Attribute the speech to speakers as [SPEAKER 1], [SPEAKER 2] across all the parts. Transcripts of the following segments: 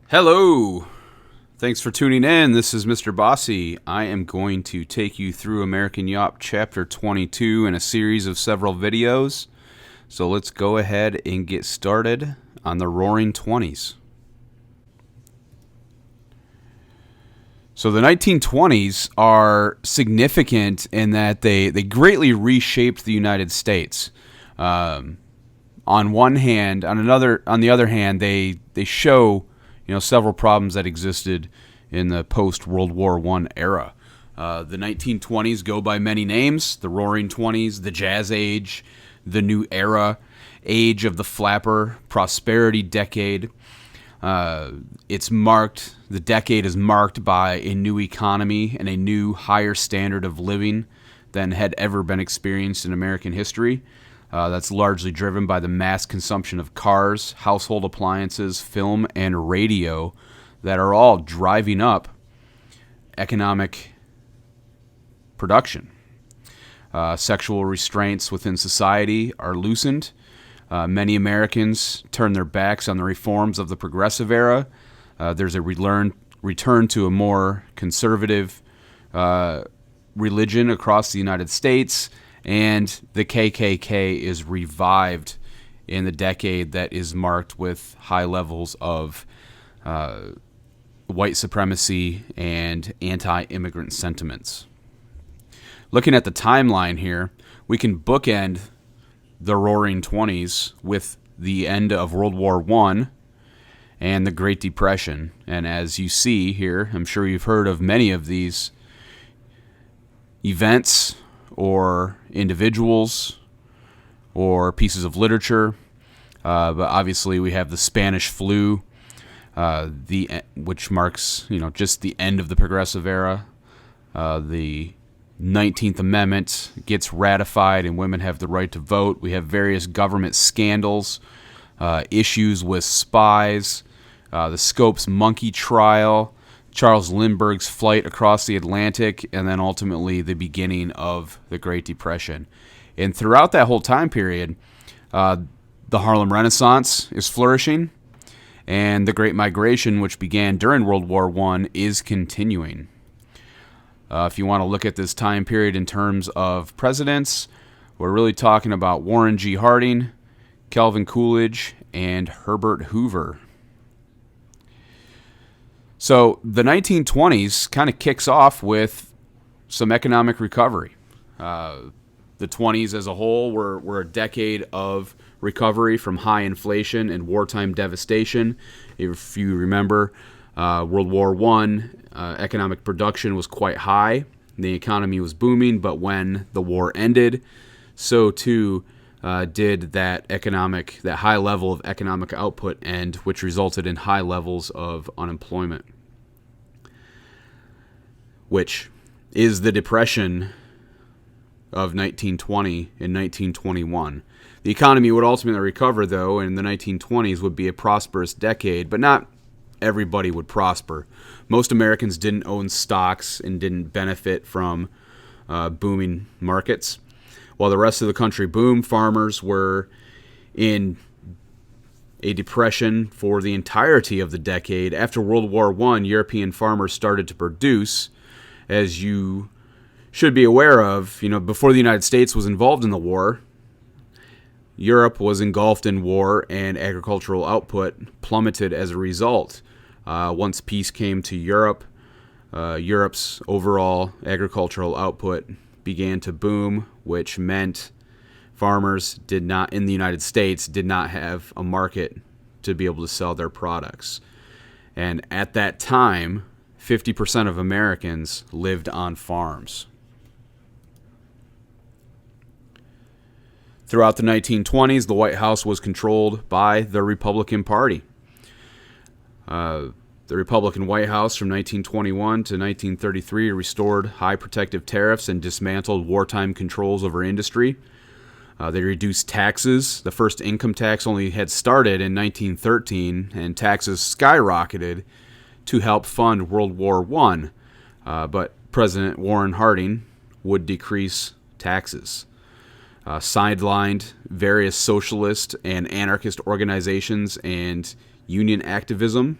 [SPEAKER 1] Hello. Thanks for tuning in. This is Mr. Bossy. I am going to take you through American Yawp Chapter 22 in a series of several videos. So let's go ahead and get started on the Roaring Twenties. So the 1920s are significant in that they greatly reshaped the United States. On one hand, on the other hand, they show several problems that existed in the post-World War I era. The 1920s go by many names: the Roaring Twenties, the Jazz Age, the New Era, Age of the Flapper, Prosperity Decade. The decade is marked by a new economy and a new higher standard of living than had ever been experienced in American history. That's largely driven by the mass consumption of cars, household appliances, film, and radio that are all driving up economic production. Sexual restraints within society are loosened. Many Americans turn their backs on the reforms of the Progressive Era. There's a return to a more conservative religion across the United States, and the KKK is revived in the decade that is marked with high levels of white supremacy and anti-immigrant sentiments. Looking at the timeline here, we can bookend the Roaring Twenties with the end of World War I and the Great Depression. And as you see here, I'm sure you've heard of many of these events or individuals or pieces of literature. But obviously we have the Spanish flu, which marks just the end of the Progressive Era. The 19th Amendment gets ratified and women have the right to vote. We have various government scandals, issues with spies, the Scopes monkey trial, Charles Lindbergh's flight across the Atlantic, and then ultimately the beginning of the Great Depression. And throughout that whole time period, the Harlem Renaissance is flourishing, and the Great Migration, which began during World War I, is continuing. If you want to look at this time period in terms of presidents, we're really talking about Warren G. Harding, Calvin Coolidge, and Herbert Hoover. So the 1920s kind of kicks off with some economic recovery. The 20s as a whole were a decade of recovery from high inflation and wartime devastation. If you remember, World War I, economic production was quite high. The economy was booming, but when the war ended, so too did that high level of economic output end, which resulted in high levels of unemployment, which is the Depression of 1920 and 1921. The economy would ultimately recover, though, and the 1920s would be a prosperous decade, but not everybody would prosper. Most Americans didn't own stocks and didn't benefit from booming markets. While the rest of the country boomed, farmers were in a depression for the entirety of the decade. After World War I, European farmers started to produce. As you should be aware of, before the United States was involved in the war, Europe was engulfed in war and agricultural output plummeted as a result. Once peace came to Europe, Europe's overall agricultural output began to boom, which meant farmers in the United States did not have a market to be able to sell their products. And at that time, 50% of Americans lived on farms. Throughout the 1920s, the White House was controlled by the Republican Party. The Republican White House from 1921 to 1933 restored high protective tariffs and dismantled wartime controls over industry. They reduced taxes. The first income tax only had started in 1913, and taxes skyrocketed to help fund World War I. But President Warren Harding would decrease taxes. Sidelined various socialist and anarchist organizations and union activism.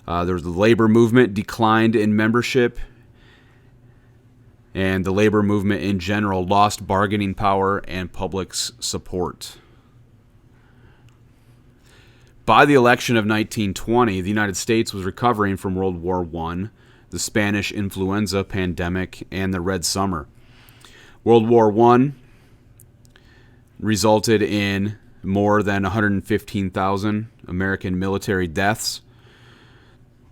[SPEAKER 1] There was the labor movement declined in membership, and the labor movement in general lost bargaining power and public's support. By the election of 1920, the United States was recovering from World War I, the Spanish influenza pandemic, and the Red Summer. World War I resulted in more than 115,000 American military deaths.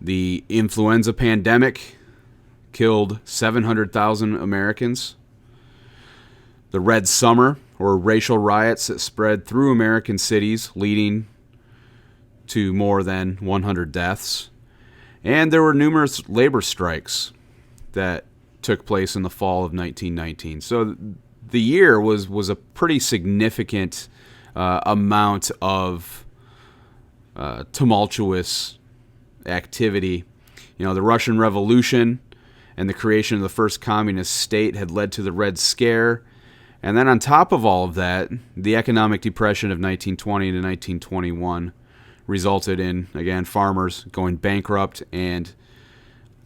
[SPEAKER 1] The influenza pandemic killed 700,000 Americans. The Red Summer, or racial riots that spread through American cities, leading to more than 100 deaths. And there were numerous labor strikes that took place in the fall of 1919. So the year was a pretty significant amount of tumultuous activity. The Russian Revolution and the creation of the first communist state had led to the Red Scare. And then on top of all of that, the economic depression of 1920 to 1921 resulted in, again, farmers going bankrupt and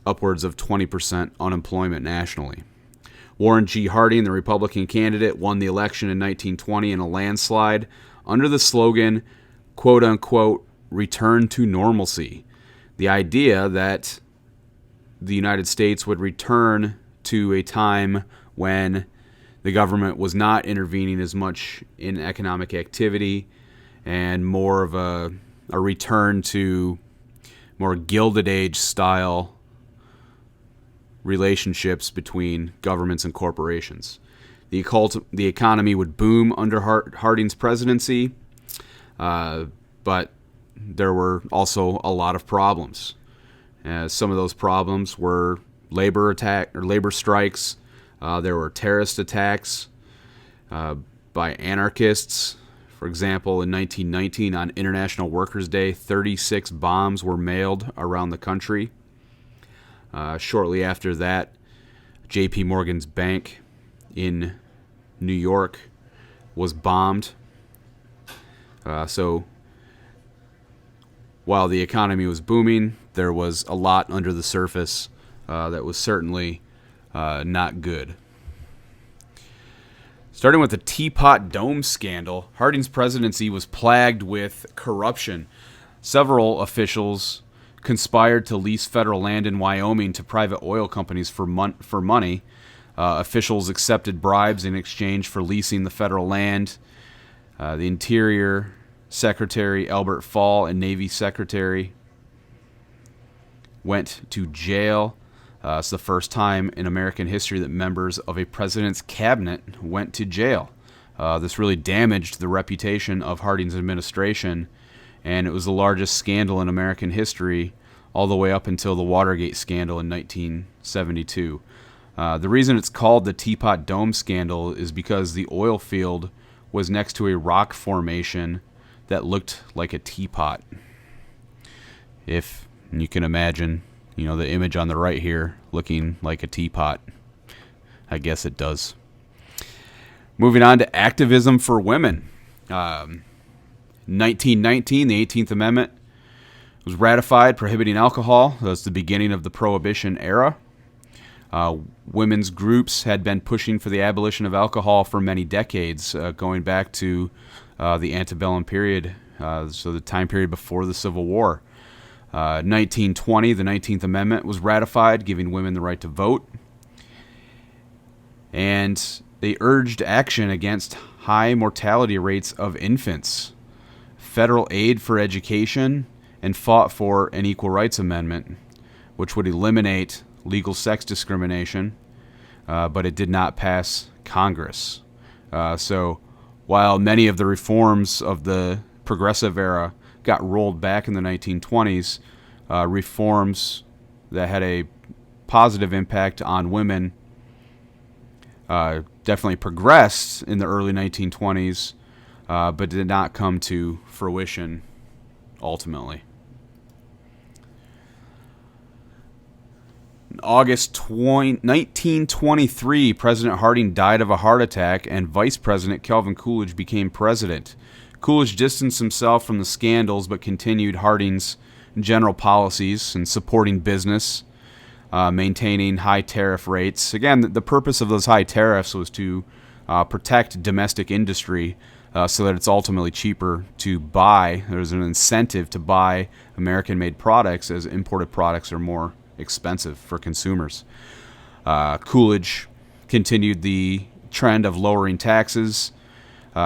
[SPEAKER 1] upwards of 20% unemployment nationally. Warren G. Harding, the Republican candidate, won the election in 1920 in a landslide under the slogan, quote-unquote, return to normalcy. The idea that the United States would return to a time when the government was not intervening as much in economic activity and more of a return to more Gilded Age style relationships between governments and corporations. The economy would boom under Harding's presidency, but there were also a lot of problems. Some of those problems were labor strikes. There were terrorist attacks by anarchists. For example, in 1919, on International Workers' Day, 36 bombs were mailed around the country. Shortly after that, J.P. Morgan's bank in New York was bombed. So while the economy was booming, there was a lot under the surface that was certainly not good. Starting with the Teapot Dome scandal, Harding's presidency was plagued with corruption. Several officials conspired to lease federal land in Wyoming to private oil companies for money. Officials accepted bribes in exchange for leasing the federal land. The Interior Secretary Albert Fall and Navy Secretary went to jail. It's the first time in American history that members of a president's cabinet went to jail. This really damaged the reputation of Harding's administration, and it was the largest scandal in American history all the way up until the Watergate scandal in 1972. The reason it's called the Teapot Dome scandal is because the oil field was next to a rock formation that looked like a teapot. If you can imagine, the image on the right here looking like a teapot. I guess it does. Moving on to activism for women. 1919, the 18th Amendment was ratified prohibiting alcohol. That was the beginning of the Prohibition era. Women's groups had been pushing for the abolition of alcohol for many decades, going back to the antebellum period, so the time period before the Civil War. 1920, the 19th Amendment was ratified, giving women the right to vote. And they urged action against high mortality rates of infants, federal aid for education, and fought for an Equal Rights Amendment, which would eliminate legal sex discrimination, but it did not pass Congress. So while many of the reforms of the Progressive era got rolled back in the 1920s, reforms that had a positive impact on women definitely progressed in the early 1920s, but did not come to fruition ultimately. In August 1923, President Harding died of a heart attack, and Vice President Calvin Coolidge became president. Coolidge distanced himself from the scandals but continued Harding's general policies and supporting business, maintaining high tariff rates. Again, the purpose of those high tariffs was to protect domestic industry so that it's ultimately cheaper to buy. There's an incentive to buy American-made products, as imported products are more expensive for consumers. Coolidge continued the trend of lowering taxes.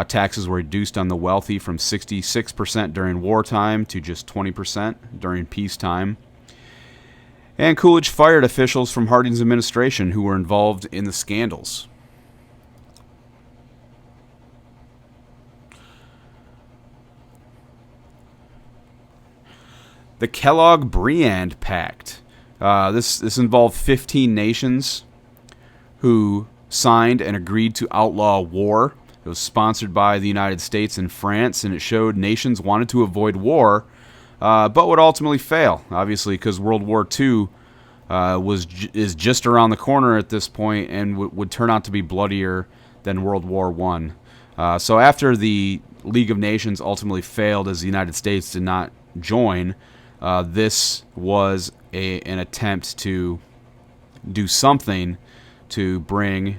[SPEAKER 1] Taxes were reduced on the wealthy from 66% during wartime to just 20% during peacetime. And Coolidge fired officials from Harding's administration who were involved in the scandals. The Kellogg-Briand Pact. This involved 15 nations who signed and agreed to outlaw war. It was sponsored by the United States and France, and it showed nations wanted to avoid war, but would ultimately fail, obviously, because World War II is just around the corner at this point and would turn out to be bloodier than World War I. So after the League of Nations ultimately failed, as the United States did not join, this was an attempt to do something to bring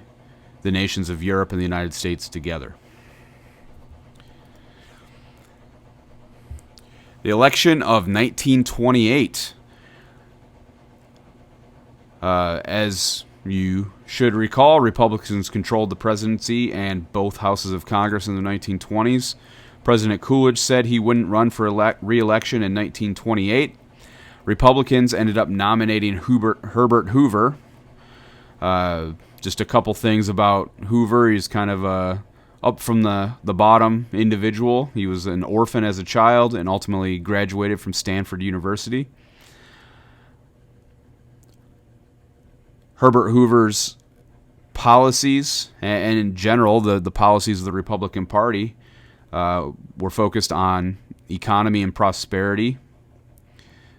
[SPEAKER 1] the nations of Europe and the United States together. The election of 1928. As you should recall, Republicans controlled the presidency and both houses of Congress in the 1920s. President Coolidge said he wouldn't run for re-election in 1928. Republicans ended up nominating Herbert Hoover. Just a couple things about Hoover. He's kind of a up from the bottom individual. He was an orphan as a child and ultimately graduated from Stanford University. Herbert Hoover's policies, and in general the policies of the Republican Party, were focused on economy and prosperity.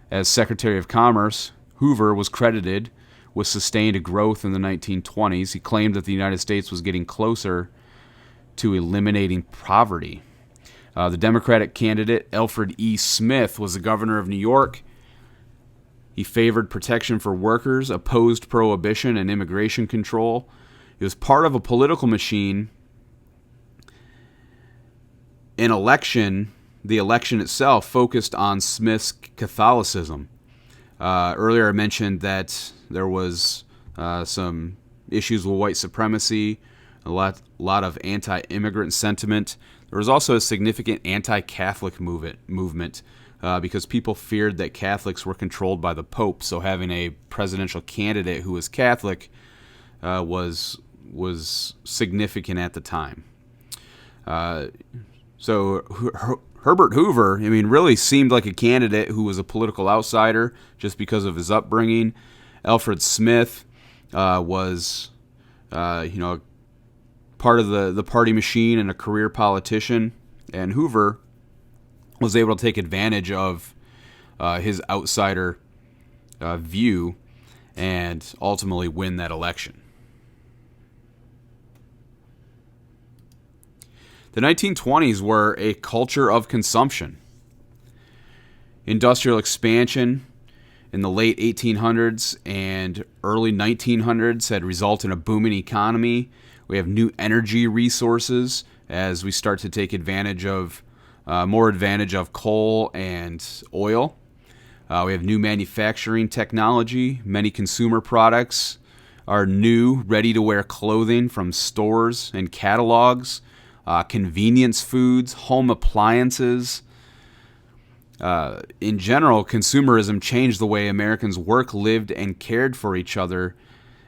[SPEAKER 1] As Secretary of Commerce, Hoover was credited with sustained growth in the 1920s. He claimed that the United States was getting closer to eliminating poverty. The Democratic candidate, Alfred E. Smith, was the governor of New York. He favored protection for workers, opposed prohibition and immigration control. He was part of a political machine. The election itself focused on Smith's Catholicism. Earlier I mentioned that there was some issues with white supremacy, a lot of anti-immigrant sentiment. There was also a significant anti-Catholic movement because people feared that Catholics were controlled by the Pope. So having a presidential candidate who was Catholic was significant at the time. So Herbert Hoover, really seemed like a candidate who was a political outsider just because of his upbringing. Alfred Smith was, part of the party machine and a career politician. And Hoover was able to take advantage of his outsider view and ultimately win that election. The 1920s were a culture of consumption. Industrial expansion in the late 1800s and early 1900s had resulted in a booming economy. We have new energy resources as we start to take advantage of more advantage of coal and oil. We have new manufacturing technology. Many consumer products are new, ready-to-wear clothing from stores and catalogs. Convenience foods, home appliances. In general, consumerism changed the way Americans worked, lived, and cared for each other.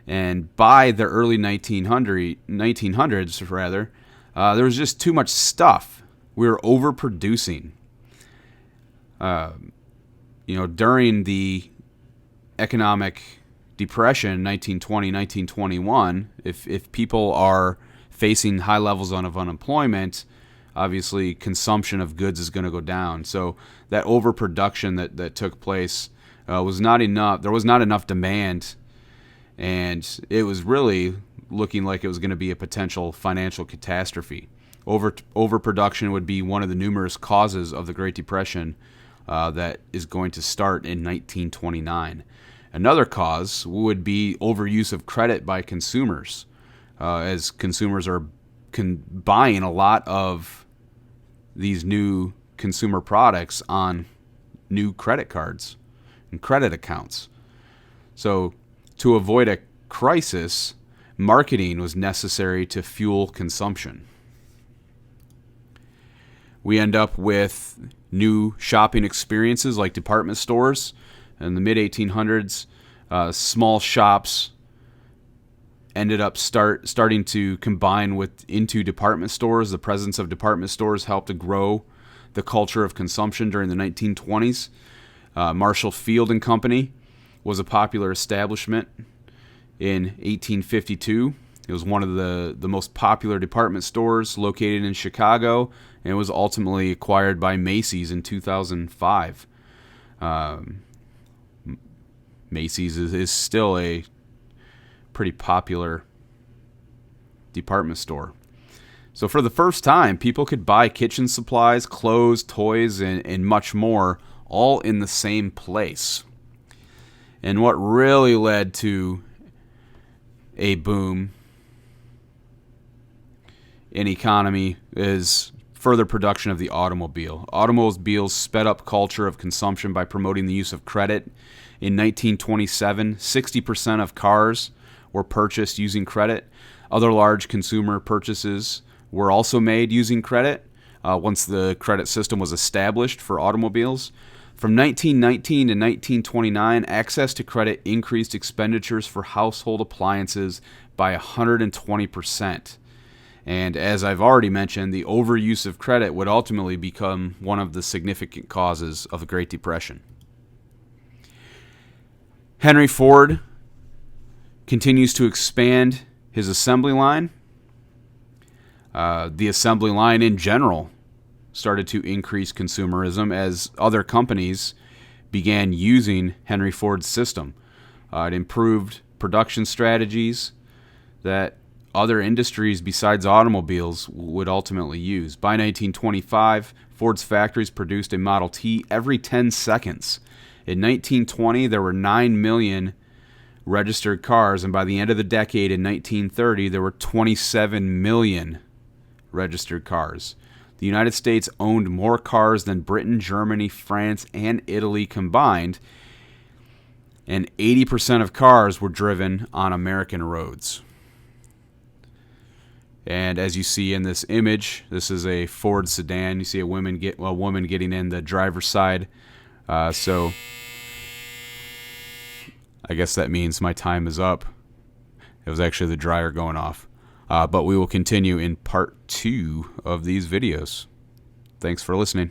[SPEAKER 1] And by the early 1900s, there was just too much stuff. We were overproducing. During the economic depression, 1920, 1921, if people are facing high levels of unemployment, obviously consumption of goods is going to go down. So that overproduction that took place was not enough. There was not enough demand, and it was really looking like it was going to be a potential financial catastrophe. Overproduction would be one of the numerous causes of the Great Depression that is going to start in 1929. Another cause would be overuse of credit by consumers, as consumers are buying a lot of these new consumer products on new credit cards and credit accounts. So to avoid a crisis, marketing was necessary to fuel consumption. We end up with new shopping experiences like department stores. In the mid-1800s, small shops ended up starting to combine into department stores. The presence of department stores helped to grow the culture of consumption during the 1920s. Marshall Field and Company was a popular establishment in 1852. It was one of the most popular department stores located in Chicago, and it was ultimately acquired by Macy's in 2005. Macy's is still a pretty popular department store. So for the first time, people could buy kitchen supplies, clothes, toys, and much more, all in the same place. And what really led to a boom in economy is further production of the automobile. Automobiles sped up culture of consumption by promoting the use of credit. In 1927, 60% of cars were purchased using credit. Other large consumer purchases were also made using credit once the credit system was established for automobiles. From 1919 to 1929, access to credit increased expenditures for household appliances by 120%. And as I've already mentioned, the overuse of credit would ultimately become one of the significant causes of the Great Depression. Henry Ford continues to expand his assembly line. The assembly line in general started to increase consumerism as other companies began using Henry Ford's system. It improved production strategies that other industries besides automobiles would ultimately use. By 1925, Ford's factories produced a Model T every 10 seconds. In 1920, there were 9 million registered cars, and by the end of the decade in 1930, there were 27 million registered cars. The United States owned more cars than Britain, Germany, France, and Italy combined, and 80% of cars were driven on American roads. And as you see in this image, this is a Ford sedan. You see a woman getting in the driver's side. So I guess that means my time is up. It was actually the dryer going off. But we will continue in part 2 of these videos. Thanks for listening.